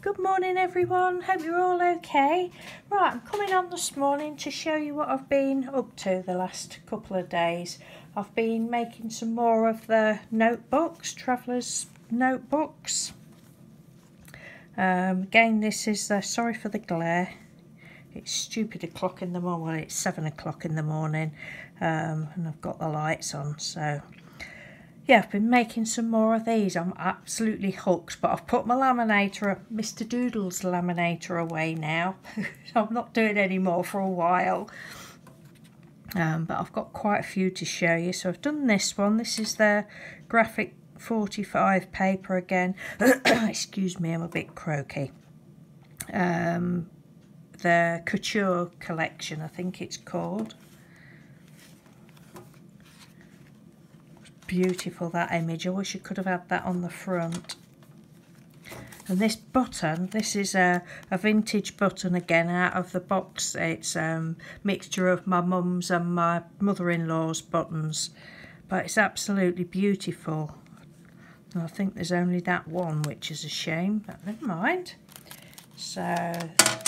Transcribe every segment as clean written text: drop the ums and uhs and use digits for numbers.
Good morning everyone, hope you're all okay. Right, I'm coming on this morning to show you what I've been up to the last couple of days. I've been making some more of the notebooks, traveller's notebooks. Again, this is, sorry for the glare, it's stupid o'clock in the morning, well it's 7 o'clock in the morning, and I've got the lights on, so yeah, I've been making some more of these. I'm absolutely hooked, but I've put my laminator, Mr. Doodle's laminator, away now. I'm not doing any more for a while. But I've got quite a few to show you. So I've done this one. This is the graphic 45 paper again. Excuse me, I'm a bit croaky. The Couture collection, I think it's called. Beautiful, that image. I wish I could have had that on the front. And this button, this is a vintage button again out of the box. It's a mixture of my mum's and my mother-in-law's buttons, but it's absolutely beautiful. And I think there's only that one, which is a shame, but never mind. So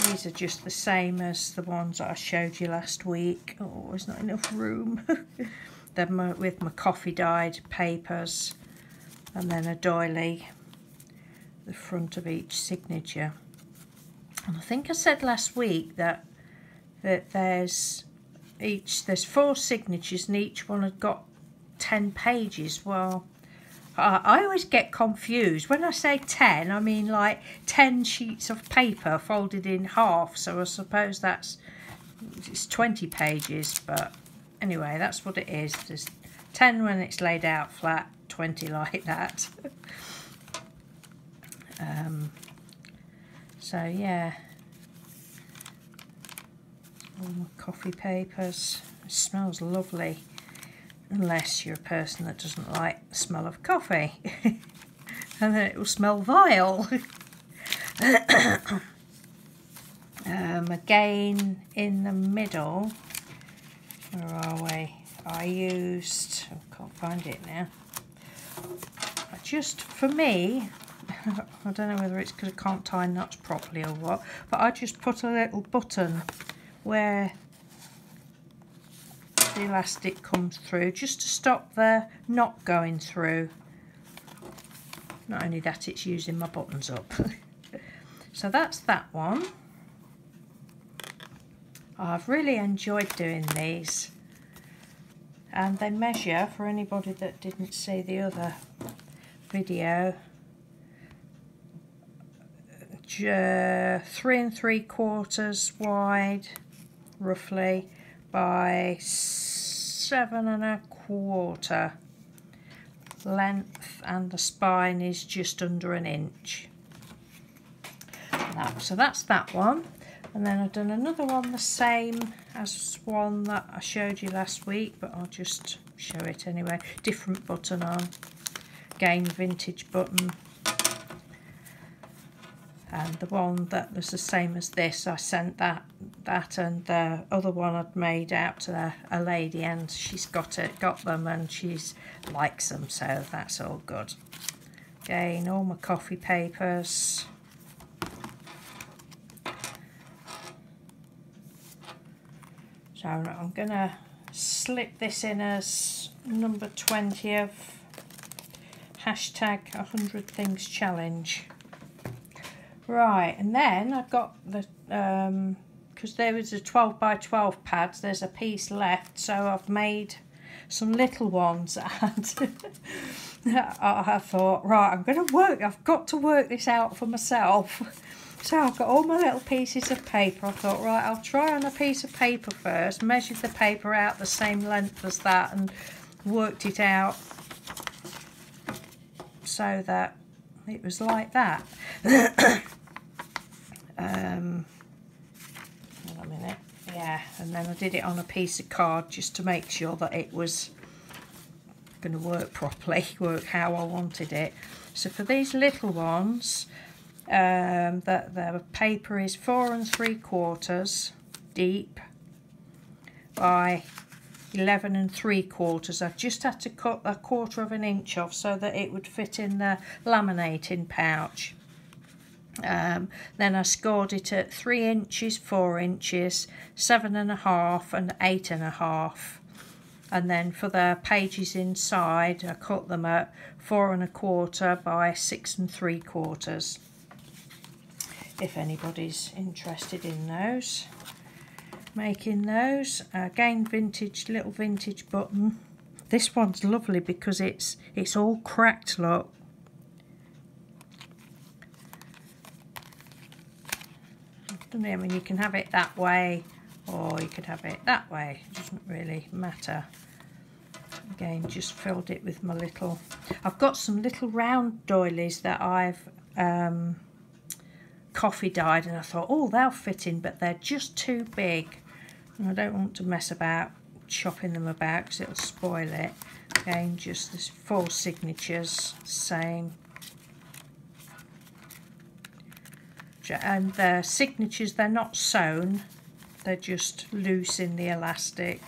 these are just the same as the ones that I showed you last week. Oh, there's not enough room. Then with my coffee dyed papers, and then a doily, the front of each signature. And I think I said last week that there's 4 signatures and each one had got 10 pages. Well, I always get confused. When I say 10, I mean like 10 sheets of paper folded in half, so I suppose it's 20 pages, but anyway, that's what it is. There's 10 when it's laid out flat, 20 like that. So yeah, all my coffee papers. It smells lovely, unless you're a person that doesn't like the smell of coffee. And then it will smell vile. Again, in the middle, where are we? I can't find it now. For me, I don't know whether it's because I can't tie knots properly or what, but I just put a little button where the elastic comes through, just to stop the knot going through. Not only that, it's using my buttons up. So that's that one. I've really enjoyed doing these, and they measure, for anybody that didn't see the other video, 3 3/4 wide roughly by 7 1/4 length, and the spine is just under an inch. So that's that one. And then I've done another one the same as one that I showed you last week, but I'll just show it anyway. Different button on. Again, vintage button. And the one that was the same as this, I sent that and the other one I'd made out to a lady, and she's got them, and she's likes them, so that's all good. Again, all my coffee papers. So I'm going to slip this in as number 20 of hashtag 100 Things Challenge. Right, and then I've got the, because there was a 12 by 12 pads, there's a piece left, so I've made some little ones, and I thought, right, I've got to work this out for myself. So I've got all my little pieces of paper. I thought, right, I'll try on a piece of paper first, measured the paper out the same length as that, and worked it out so that it was like that. Hold on a minute. Yeah, and then I did it on a piece of card just to make sure that it was going to work properly, work how I wanted it. So for these little ones, the paper is 4 3/4 deep by 11 3/4. I've just had to cut 1/4 of an inch off so that it would fit in the laminating pouch. Then I scored it at 3 inches, 4 inches, 7.5 and 8.5. And then for the pages inside, I cut them at 4 1/4 by 6 3/4. If anybody's interested in those, making those. Again, vintage, little vintage button. This one's lovely because it's all cracked, look. I mean, you can have it that way or you could have it that way, it doesn't really matter. Again, just filled it with my little, I've got some little round doilies that I've coffee dyed, and I thought, oh, they'll fit in, but they're just too big and I don't want to mess about chopping them about because it'll spoil it. Again, just this 4 signatures, same. And the signatures, they're not sewn, they're just loose in the elastic,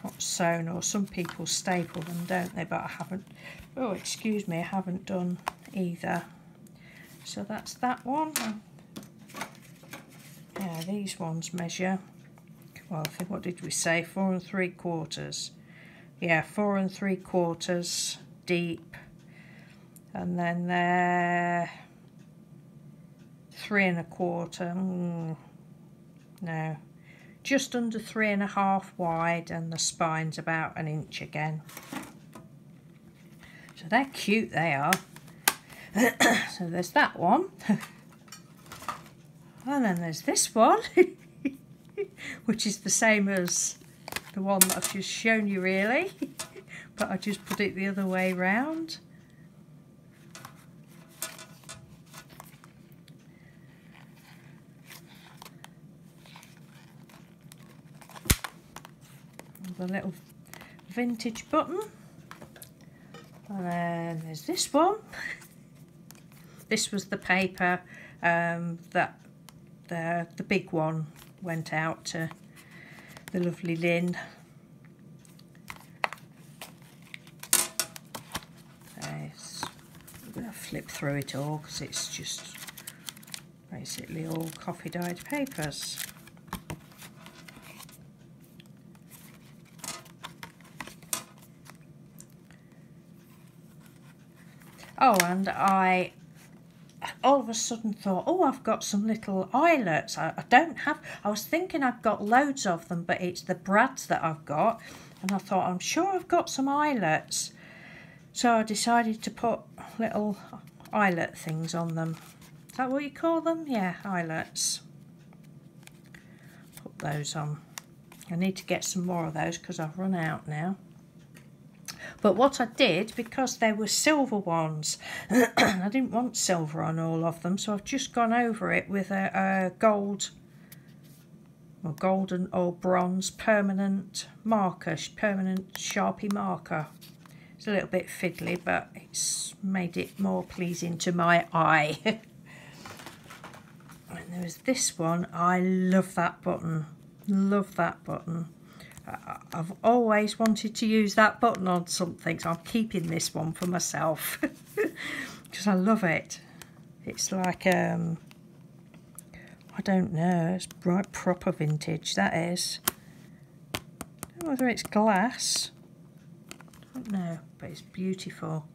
not sewn, or some people staple them, don't they? But I haven't, oh excuse me, I haven't done either. So that's that one. Yeah, these ones measure, well, I think, what did we say, 4 3/4. Yeah, 4 3/4 deep, and then they're 3 1/4. No, just under 3 1/2 wide, and the spine's about 1 inch again. So they're cute, they are. So there's that one. And then there's this one, which is the same as the one that I've just shown you, really, but I just put it the other way round. The little vintage button. And then there's this one. This was the paper that the big one went out to the lovely Lynn. I'm going to flip through it all because it's just basically all coffee dyed papers. Oh, and I all of a sudden thought, oh, I've got some little eyelets. I don't have, I was thinking I've got loads of them, but it's the brads that I've got. And I thought, I'm sure I've got some eyelets. So I decided to put little eyelet things on them. Is that what you call them? Yeah, eyelets. Put those on. I need to get some more of those because I've run out now. But what I did, because they were silver ones, I didn't want silver on all of them, so I've just gone over it with a gold, or golden or bronze permanent marker, permanent Sharpie marker. It's a little bit fiddly, but it's made it more pleasing to my eye. And there was this one. I love that button. Love that button. I've always wanted to use that button on something, so I'm keeping this one for myself because I love it. It's like I don't know, it's right proper vintage, that is. I don't know whether it's glass, I don't know, but it's beautiful.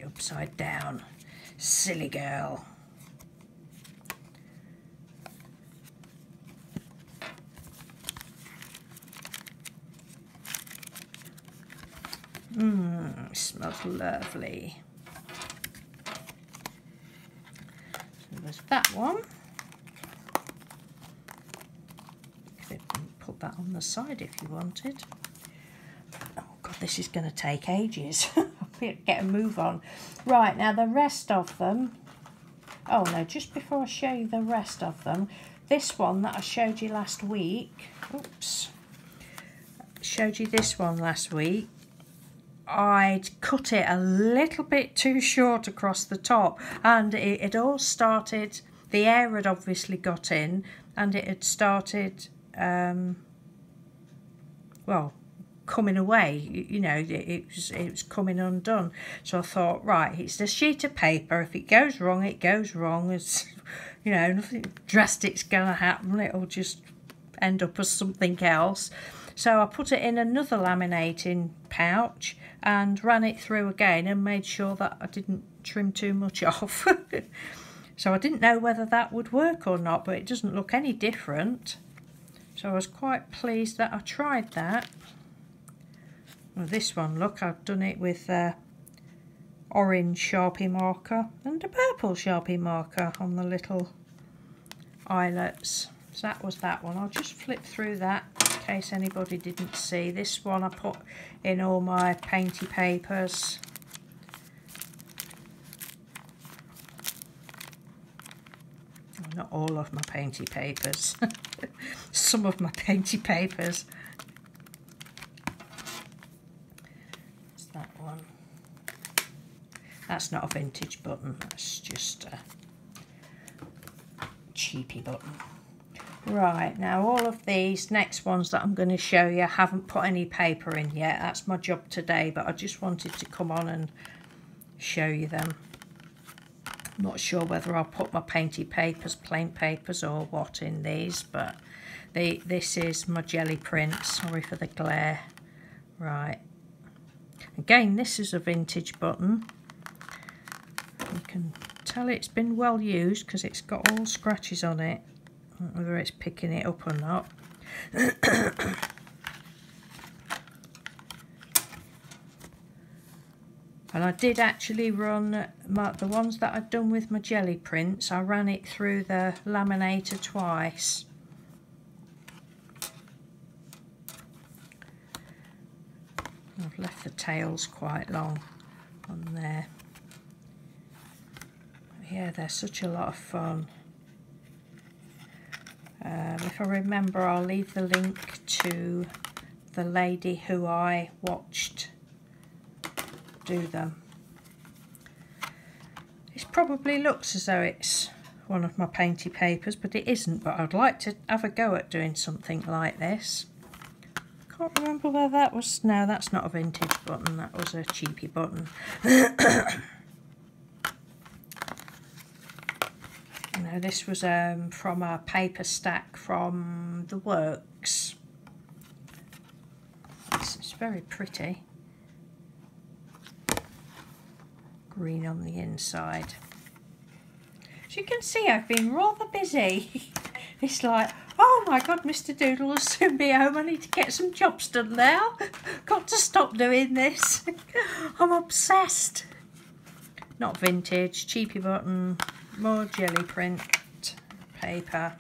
Upside down, silly girl. It smells lovely. So there's that one. Could put that on the side if you wanted. Oh God, this is going to take ages. Get a move on. Right, now the rest of them, oh no, just before I show you the rest of them, this one that I showed you last week, oops, showed you this one last week, I'd cut it a little bit too short across the top, and it had all started, the air had obviously got in, and it had started well, coming away, you know, it was coming undone. So I thought, right, it's a sheet of paper. If it goes wrong, it goes wrong. It's, you know, nothing drastic's gonna happen. It'll just end up as something else. So I put it in another laminating pouch and ran it through again and made sure that I didn't trim too much off. So I didn't know whether that would work or not, but it doesn't look any different. So I was quite pleased that I tried that. Well, this one, look, I've done it with orange Sharpie marker and a purple Sharpie marker on the little eyelets. So that was that one. I'll just flip through that in case anybody didn't see. This one I put in all my painty papers. Well, not all of my painty papers. Some of my painty papers. What's that one? That's not a vintage button. That's just a cheapy button. Right, now all of these next ones that I'm going to show you, I haven't put any paper in yet. That's my job today, but I just wanted to come on and show you them. I'm not sure whether I'll put my painty papers, plain papers or what in these, but this is my jelly print. Sorry for the glare. Right. Again, this is a vintage button. You can tell it's been well used because it's got all scratches on it. I don't know whether it's picking it up or not. And I did actually run the ones that I've done with my jelly prints. I ran it through the laminator twice. I've left the tails quite long on there. Yeah, they're such a lot of fun. If I remember, I'll leave the link to the lady who I watched do them. This probably looks as though it's one of my painty papers, but it isn't. But I'd like to have a go at doing something like this. Can't remember whether that was... No, that's not a vintage button. That was a cheapy button. No, this was from a paper stack from the Works. It's very pretty. Green on the inside. As you can see, I've been rather busy. It's like, oh my God, Mr. Doodle will soon be home. I need to get some jobs done now. Got to stop doing this. I'm obsessed. Not vintage, cheapy button. More jelly print paper.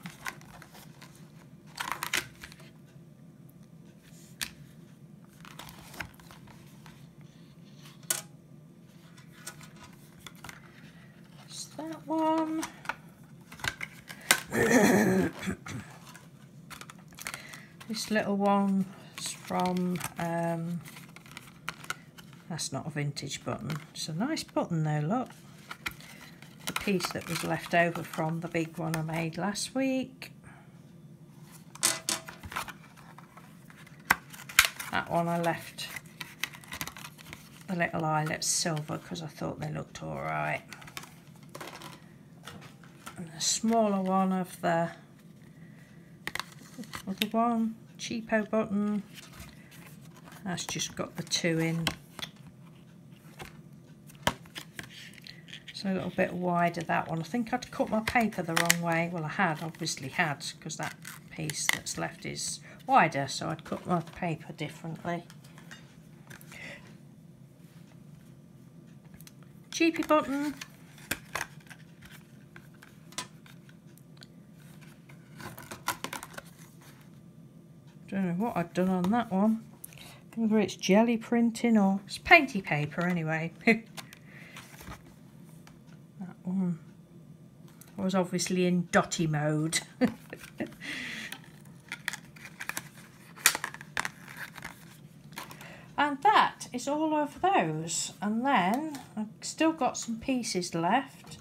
That's that one. This little one's from, that's not a vintage button. It's a nice button though, look. Piece that was left over from the big one I made last week. That one I left the little eyelets silver because I thought they looked alright. And the smaller one of the other one, cheapo button, that's just got the 2 in. So a little bit wider, that one. I think I'd cut my paper the wrong way. Well, I had, obviously had, because that piece that's left is wider, so I'd cut my paper differently. Cheapy button. Don't know what I've done on that one. Whether it's jelly printing or it's painty paper anyway. I was obviously in dotty mode. And that is all of those. And then I've still got some pieces left.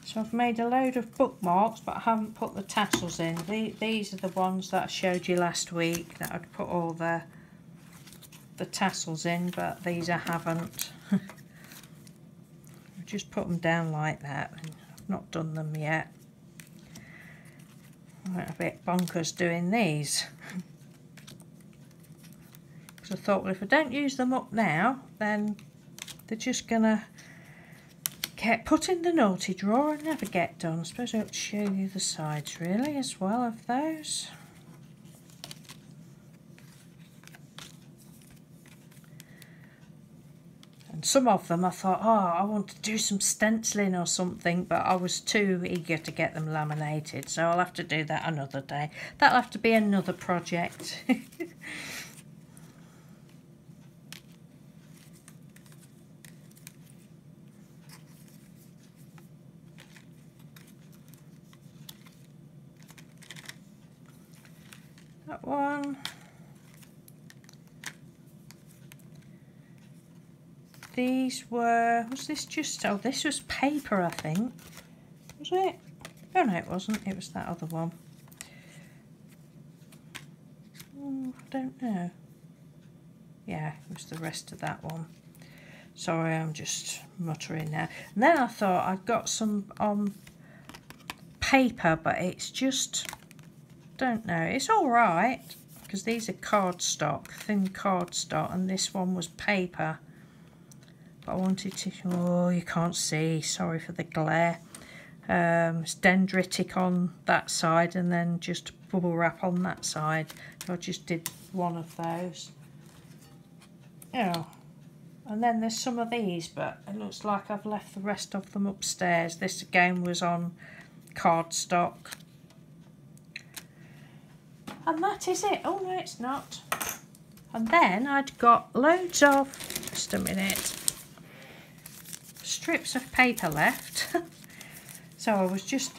So I've made a load of bookmarks, but I haven't put the tassels in. These are the ones that I showed you last week that I'd put all the the tassels in, but these I haven't. Just put them down like that. I've not done them yet. I went a bit bonkers doing these. Because I thought, well, if I don't use them up now, then they're just gonna get put in the naughty drawer and never get done. I suppose I ought to show you the sides really as well of those. And some of them I thought, oh, I want to do some stenciling or something, but I was too eager to get them laminated, so I'll have to do that another day. That'll have to be another project. That one. These were, was this just, oh, this was paper, I think. Was it? Oh no, it wasn't. It was that other one. I don't know. Yeah, it was the rest of that one. Sorry, I'm just muttering now. And then I thought I'd got some on paper, but it's just, don't know. It's all right, because these are cardstock, thin cardstock, and this one was paper. But I wanted to, oh, you can't see, sorry for the glare. It's dendritic on that side and then just bubble wrap on that side. So I just did one of those. Oh, and then there's some of these, but it looks like I've left the rest of them upstairs. This again was on cardstock. And that is it. Oh no, it's not. And then I'd got loads of, just a minute, strips of paper left. So I was just,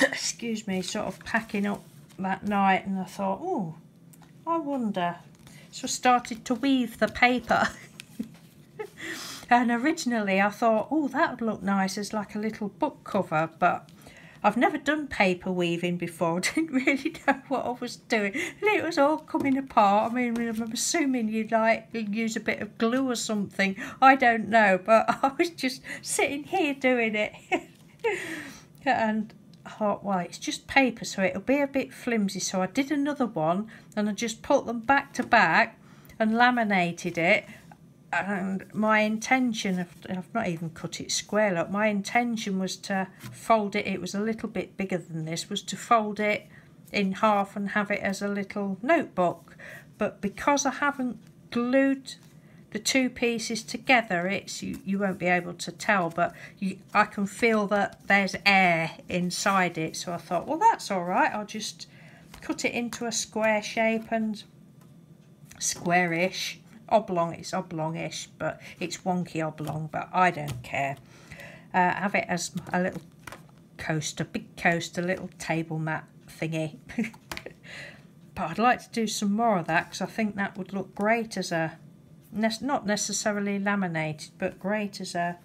excuse me, sort of packing up that night, and I thought, oh, I wonder. So I started to weave the paper. And originally I thought, oh, that would look nice as like a little book cover, but I've never done paper weaving before. I didn't really know what I was doing, and it was all coming apart. I mean, I'm assuming you'd like use a bit of glue or something. I don't know, but I was just sitting here doing it. And I thought, well, it's just paper, so it'll be a bit flimsy. So I did another one, and I just put them back to back and laminated it. And my intention, I've not even cut it square up, my intention was to fold it, it was a little bit bigger than this, was to fold it in half and have it as a little notebook. But because I haven't glued the two pieces together, it's you won't be able to tell, but I can feel that there's air inside it. So I thought, well, that's all right, I'll just cut it into a square shape, and squarish. Oblong, it's oblongish, but it's wonky oblong, but I don't care. Have it as a little coaster, big coaster, little table mat thingy. But I'd like to do some more of that, because I think that would look great as a, not necessarily laminated, but great as a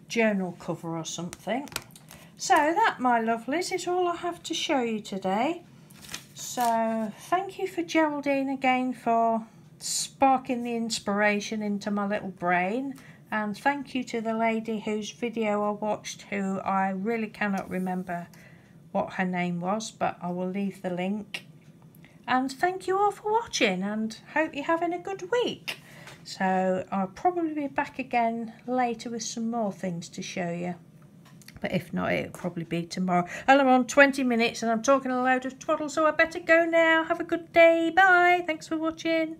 journal cover or something. So that, my lovelies, is all I have to show you today. So thank you for Geraldine again for sparking the inspiration into my little brain, and thank you to the lady whose video I watched, who I really cannot remember what her name was, but I will leave the link. And thank you all for watching, and hope you're having a good week. So I'll probably be back again later with some more things to show you, but if not, it'll probably be tomorrow. And I'm on 20 minutes and I'm talking a load of twaddle, so I better go now. Have a good day. Bye. Thanks for watching.